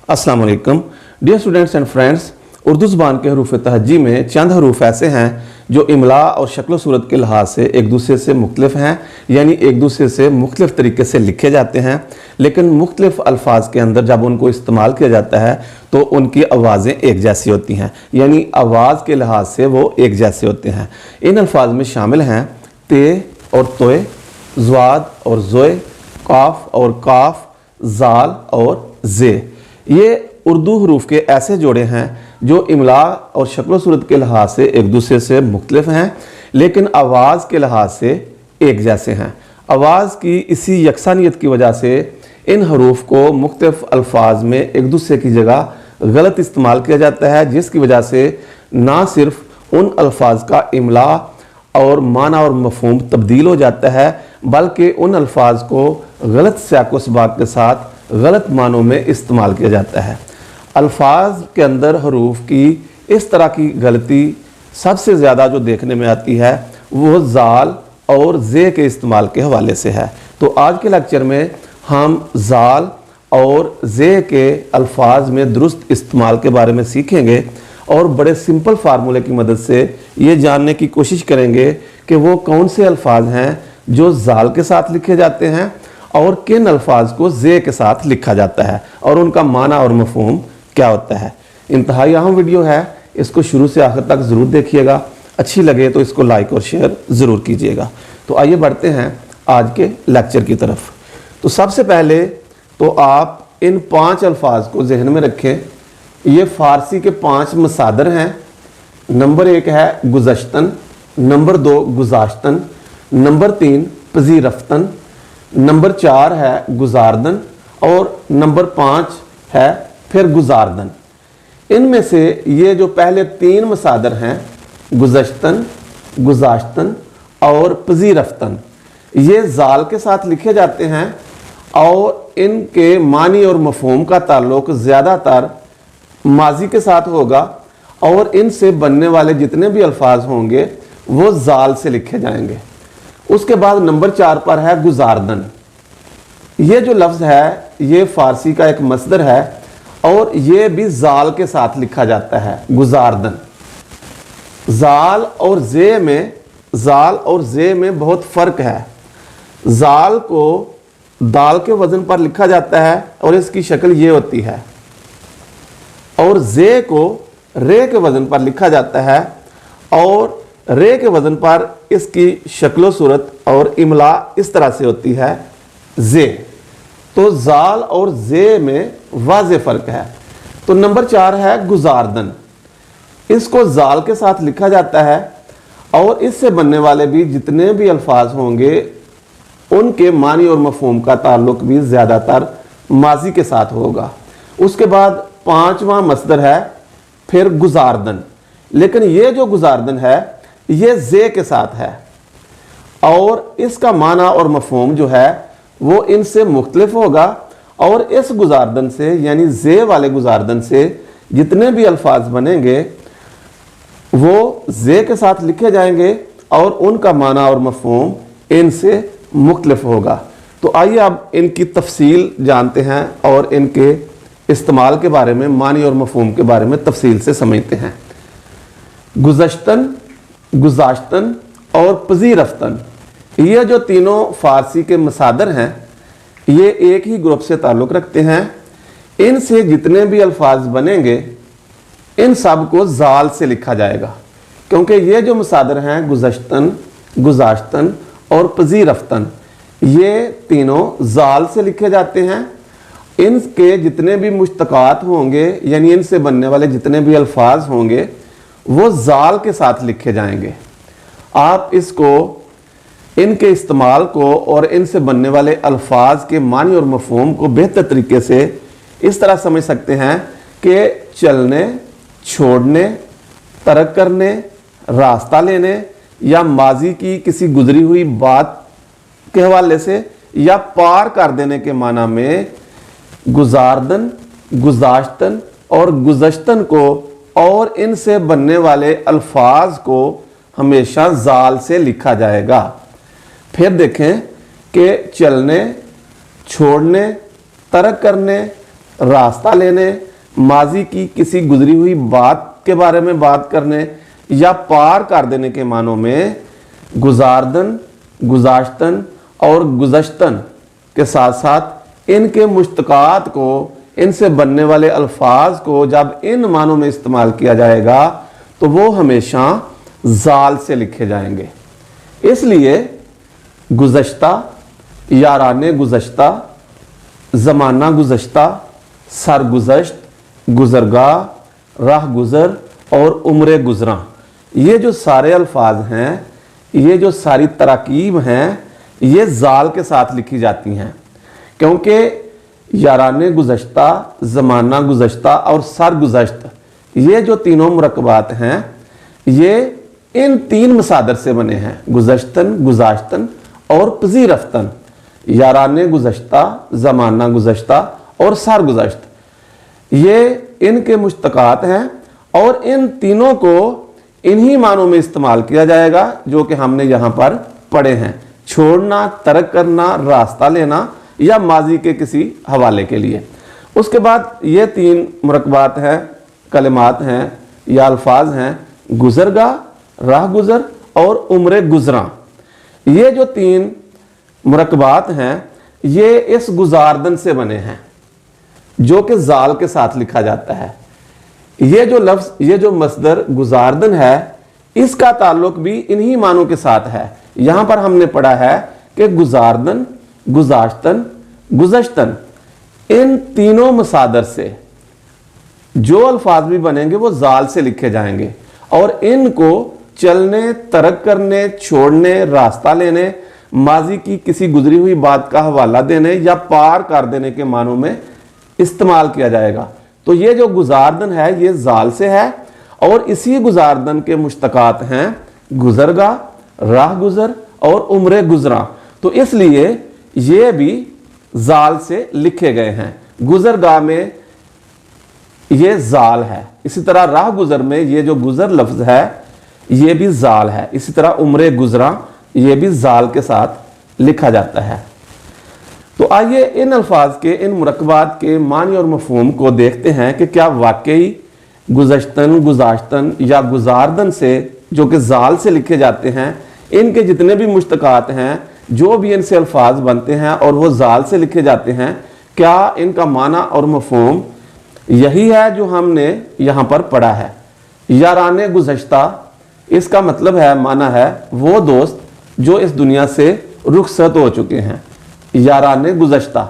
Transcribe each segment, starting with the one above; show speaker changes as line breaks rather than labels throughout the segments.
अस्सलाम वालेकुम dear students and friends. Urdu ज़ुबान के हरूफ तहज्जी में चंद हरूफ ऐसे हैं जो इमला और शक्ल सूरत के लिहाज से एक दूसरे से मुख्तलिफ हैं, यानी एक दूसरे से मुख्तलिफ तरीके से लिखे जाते हैं, लेकिन मुख्तलिफ अल्फाज के अंदर जब उनको इस्तेमाल किया जाता है तो उनकी आवाज़ें एक जैसी होती हैं, यानी आवाज़ के लिहाज से वो एक जैसे होते हैं। इन अल्फाज में शामिल हैं ते और तोए, ज़्वाद और ज़ोए, काफ और काफ, ज़ाल और ज़े। ये उर्दू हरूफ के ऐसे जोड़े हैं जो इमला और शक्ल सूरत के लिहाज से एक दूसरे से मुख्तलिफ हैं, लेकिन आवाज़ के लिहाज से एक जैसे हैं। आवाज़ की इसी यकसानियत की वजह से इन हरूफ को मुख्तलिफ अल्फाज में एक दूसरे की जगह गलत इस्तेमाल किया जाता है, जिसकी वजह से ना सिर्फ उन अल्फाज का इमला और माना और मफहूम तब्दील हो जाता है, बल्कि उन अल्फाज को गलत सियाक़ व सबाक़ के साथ गलत मानों में इस्तेमाल किया जाता है। अल्फाज के अंदर हरूफ की इस तरह की गलती सबसे ज़्यादा जो देखने में आती है वो ज़ाल और ज़े के इस्तेमाल के हवाले से है। तो आज के लेक्चर में हम ज़ाल और ज़े के अल्फाज में दुरुस्त इस्तेमाल के बारे में सीखेंगे और बड़े सिंपल फार्मूले की मदद से ये जानने की कोशिश करेंगे कि वो कौन से अल्फाज हैं जो ज़ाल के साथ लिखे जाते हैं और किन अल्फाज को ज़े के साथ लिखा जाता है और उनका माना और मफहूम क्या होता है। इंतहाई अहम वीडियो है, इसको शुरू से आखिर तक ज़रूर देखिएगा। अच्छी लगे तो इसको लाइक और शेयर ज़रूर कीजिएगा। तो आइए बढ़ते हैं आज के लेक्चर की तरफ। तो सबसे पहले तो आप इन 5 अल्फाज को जहन में रखें। ये फ़ारसी के 5 मसादर हैं। नंबर 1 है गुज़श्तन, नंबर 2 गुज़ाश्तन, नंबर 3 पज़ीरफ़्तन, नंबर 4 है गुज़ारदन और नंबर 5 है फिर गुज़ारदन। इनमें से ये जो पहले 3 मसादर हैं गुज़श्तन, गुज़ाश्तन और पज़ीरफ़्तन, ये ज़ाल के साथ लिखे जाते हैं और इनके मानी और मफहूम का ताल्लुक़ ज़्यादातर माजी के साथ होगा और इनसे बनने वाले जितने भी अल्फाज होंगे वो ज़ाल से लिखे जाएंगे। उसके बाद नंबर 4 पर है गुज़ारदन। ये जो लफ्ज़ है ये फ़ारसी का एक मसदर है और ये भी ज़ाल के साथ लिखा जाता है गुज़ारदन। ज़ाल और ज़े में बहुत फ़र्क है। ज़ाल को दाल के वज़न पर लिखा जाता है और इसकी शक्ल ये होती है, और ज़े को रे के वज़न पर लिखा जाता है और रे के वज़न पर इसकी शक्ल सूरत और इमला इस तरह से होती है ज़े। तो ज़ाल और ज़े में वाज़े फ़र्क है। तो नंबर 4 है गुज़ारदन। इसको ज़ाल के साथ लिखा जाता है और इससे बनने वाले भी जितने भी अल्फाज होंगे उनके मानी और मफहूम का ताल्लुक़ भी ज़्यादातर माजी के साथ होगा। उसके बाद 5वां मसदर है फिर गुज़ारदन, लेकिन ये जो गुज़ारदन है ये ज़े के साथ है और इसका माना और मफहूम जो है वो इनसे मुख्तलिफ होगा और इस गुज़ारदन से यानी ज़े वाले गुज़ारदन से जितने भी अल्फाज बनेंगे वो ज़े के साथ लिखे जाएंगे और उनका माना और मफहूम इनसे मुख्तलिफ होगा। तो आइए अब इनकी तफसील जानते हैं और इनके इस्तेमाल के बारे में, मानी और मफहूम के बारे में तफसील से समझते हैं। गुज़श्तन, गुज़ाश्तन और पज़ीरफ़्तन, ये जो तीनों फ़ारसी के मसादर हैं ये एक ही ग्रुप से ताल्लुक़ रखते हैं। इनसे जितने भी अल्फाज बनेंगे इन सब को ज़ाल से लिखा जाएगा, क्योंकि ये जो मसादर हैं गुज़श्तन, गुज़ाश्तन और पज़ीरफ़्तन ये तीनों ज़ाल से लिखे जाते हैं। इनके जितने भी मुश्तक़ात होंगे यानी इनसे बनने वाले जितने भी अल्फाज होंगे वो ज़ाल के साथ लिखे जाएंगे। आप इसको, इनके इस्तेमाल को और इनसे बनने वाले अल्फाज के मानी और मफहूम को बेहतर तरीके से इस तरह समझ सकते हैं कि चलने, छोड़ने, तर्क करने, रास्ता लेने या माजी की किसी गुजरी हुई बात के हवाले से या पार कर देने के माना में गुज़ारदन, गुज़ाश्तन और गुज़श्तन को और इनसे बनने वाले अल्फाज को हमेशा ज़ाल से लिखा जाएगा। फिर देखें कि चलने, छोड़ने, तर्क करने, रास्ता लेने, माजी की किसी गुजरी हुई बात के बारे में बात करने या पार कर देने के मानों में गुजारदन, गुजाश्तन और गुज़श्तन के साथ साथ इनके मुश्तकात को, इनसे बनने वाले अल्फाज को जब इन मानों में इस्तेमाल किया जाएगा तो वो हमेशा जाल से लिखे जाएंगे। इसलिए गुज़श्ता, याराने गुज़श्ता, ज़माना गुज़श्ता, सरगुज़श्त, गुज़रगाह, राह गुज़र और उम्र गुज़रा, ये जो सारे अल्फाज हैं, ये जो सारी तराकीब हैं, ये जाल के साथ लिखी जाती हैं, क्योंकि याराने गुज़श्ता, ज़माना गुज़श्ता और सरगुज़श्त, ये जो तीनों मुरक्कबात हैं, ये इन तीन मसादर से बने हैं, गुज़श्तन, गुज़ाश्तन और पज़ीरफ़्तन। याराने गुज़श्ता, ज़माना गुज़श्ता और सरगुज़श्त, ये इनके मुश्तकात हैं और इन तीनों को इन्हीं मानों में इस्तेमाल किया जाएगा जो कि हमने यहाँ पर पढ़े हैं, छोड़ना, तर्क करना, रास्ता लेना या माजी के किसी हवाले के लिए। उसके बाद ये तीन मुरक्कबात हैं, कलिमात हैं या अल्फाज हैं, गुज़रगाह, राह गुज़र और उम्र गुज़रा। ये जो तीन मुरक्कबात हैं, ये इस गुजारदन से बने हैं जो कि जाल के साथ लिखा जाता है। ये जो लफ्ज़, ये जो मसदर गुजारदन है, इसका ताल्लुक भी इन्हीं मानों के साथ है। यहाँ पर हमने पढ़ा है कि गुजारदन, गुजाश्तन, गुज़श्तन, इन तीनों मसादर से जो अल्फाज भी बनेंगे वो जाल से लिखे जाएंगे और इनको चलने, तर्क करने, छोड़ने, रास्ता लेने, माजी की किसी गुजरी हुई बात का हवाला देने या पार कर देने के मानों में इस्तेमाल किया जाएगा। तो ये जो गुजारदन है ये जाल से है और इसी गुजारदन के मुश्तकात हैं गुज़रगाह, राह गुज़र और उम्र गुज़रा। तो इसलिए ये भी जाल से लिखे गए हैं। गुज़रगाह में ये जाल है, इसी तरह राह गुज़र में ये जो गुज़र लफ्ज़ है ये भी जाल है, इसी तरह उम्र गुज़रा ये भी जाल के साथ लिखा जाता है। तो आइए इन अल्फाज के, इन मुरक्कबात के मानी और मफहूम को देखते हैं कि क्या वाकई गुज़श्तन, गुज़ाश्तन या गुजारदन से जो कि जाल से लिखे जाते हैं, इनके जितने भी मुश्तकात हैं, जो भी इनसे अल्फाज बनते हैं और वो जाल से लिखे जाते हैं, क्या इनका माना और मफहूम यही है जो हमने यहाँ पर पढ़ा है। याराने गुज़श्ता, इसका मतलब है, माना है वो दोस्त जो इस दुनिया से रुखसत हो चुके हैं। याराने गुज़श्ता,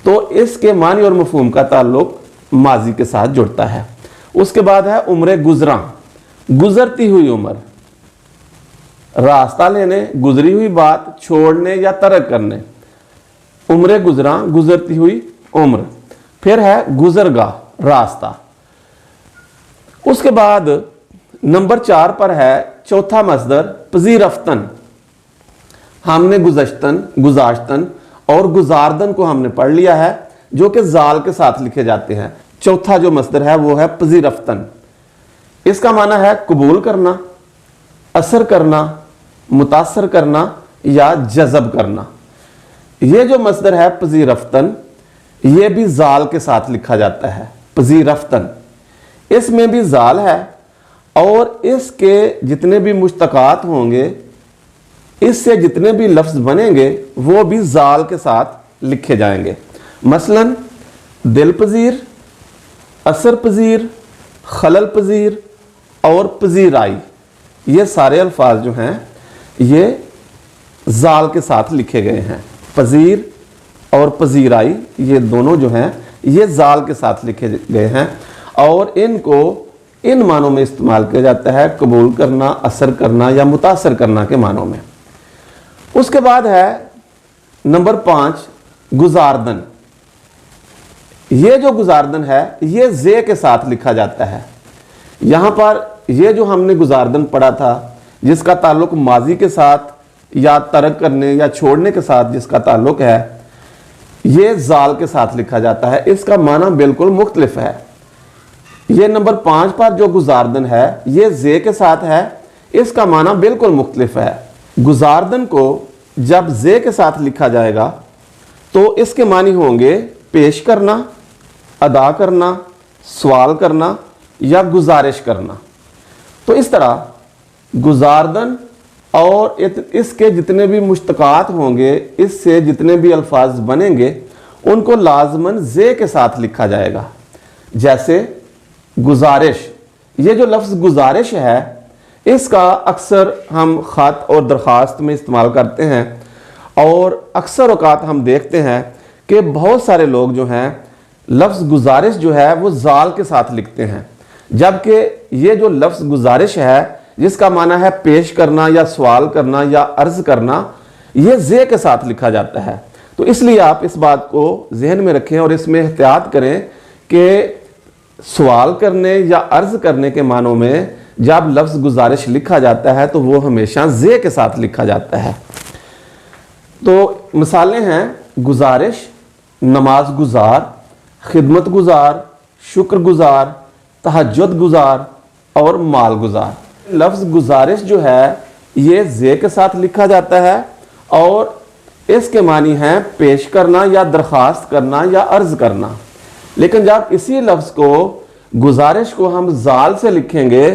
तो इसके मानी और मफहूम का ताल्लुक माजी के साथ जुड़ता है। उसके बाद है उम्र गुज़रा, गुजरती हुई उम्र, रास्ता लेने, गुजरी हुई बात, छोड़ने या तर्क करने, उम्र गुज़रा, गुजरती हुई उम्र। फिर है गुज़रगाह, रास्ता। उसके बाद नंबर 4 पर है चौथा मसदर पज़ीरफ़्तन। हमने गुज़श्तन, गुज़ाश्तन और गुजारदन को हमने पढ़ लिया है जो कि जाल के साथ लिखे जाते हैं। चौथा जो मसदर है वो है पज़ीरफ़्तन। इसका माना है कबूल करना, असर करना, मुतासर करना या जज़ब करना। ये जो मसदर है पज़ीरफ़्तन, ये भी जाल के साथ लिखा जाता है। पज़ीरफ़्तन, इसमें भी जाल है और इसके जितने भी मुश्तकात होंगे, इससे जितने भी लफ्ज़ बनेंगे वो भी जाल के साथ लिखे जाएंगे। मसलन दिल पज़ीर, असर पज़ीर, खलल पज़ीर और पज़ीराई, ये सारे अल्फाज जो हैं ये जाल के साथ लिखे गए हैं। पज़ीर और पज़ीराई ये दोनों जो हैं ये जाल के साथ लिखे गए हैं और इनको इन मानों में इस्तेमाल किया जाता है, कबूल करना, असर करना या मुतासर करना के मानों में। उसके बाद है नंबर 5 गुजारदन। ये जो गुजारदन है ये जे के साथ लिखा जाता है। यहाँ पर ये जो हमने गुजारदन पढ़ा था जिसका ताल्लुक माजी के साथ या तर्क करने या छोड़ने के साथ जिसका ताल्लुक है, ये जाल के साथ लिखा जाता है। इसका माना बिल्कुल मुख्तलिफ है। ये नंबर 5 पर जो गुजारदन है ये जे के साथ है, इसका माना बिल्कुल मुख्तलिफ है। गुजारदन को जब जे के साथ लिखा जाएगा तो इसके मानी होंगे पेश करना, अदा करना, सवाल करना या गुजारिश करना। तो इस तरह गुजारदन और इसके जितने भी मुश्तकात होंगे, इससे जितने भी अल्फाज बनेंगे, उनको लाजमन जे के साथ लिखा जाएगा। जैसे गुजारिश, ये जो लफ्ज़ गुजारिश है इसका अक्सर हम ख़त और दरख्वास्त में इस्तेमाल करते हैं, और अक्सर औक़ात हम देखते हैं कि बहुत सारे लोग जो हैं लफ्ज़ गुजारिश जो है वो जाल के साथ लिखते हैं, जबकि ये जो लफ्ज़ गुजारिश है जिसका माना है पेश करना या सवाल करना या अर्ज़ करना, ये जे के साथ लिखा जाता है। तो इसलिए आप इस बात को जहन में रखें और इसमें एहतियात करें कि सवाल करने या अर्ज़ करने के मानों में जब लफ्ज़ गुजारिश लिखा जाता है तो वो हमेशा जे के साथ लिखा जाता है। तो मिसालें हैं गुजारिश, नमाज गुजार, खिदमत गुजार, शुक्र गुजार, तहज्जुद गुजार और माल गुजार। लफ्ज़ गुजारिश जो है ये जे के साथ लिखा जाता है और इसके मानी हैं पेश करना या दरख्वास्त करना या अर्ज़ करना। लेकिन जब इसी लफ्ज़ को गुजारिश को हम जाल से लिखेंगे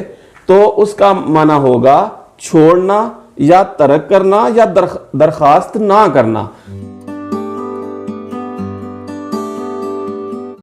तो उसका माना होगा छोड़ना या तरक करना या दरख्वास्त ना करना।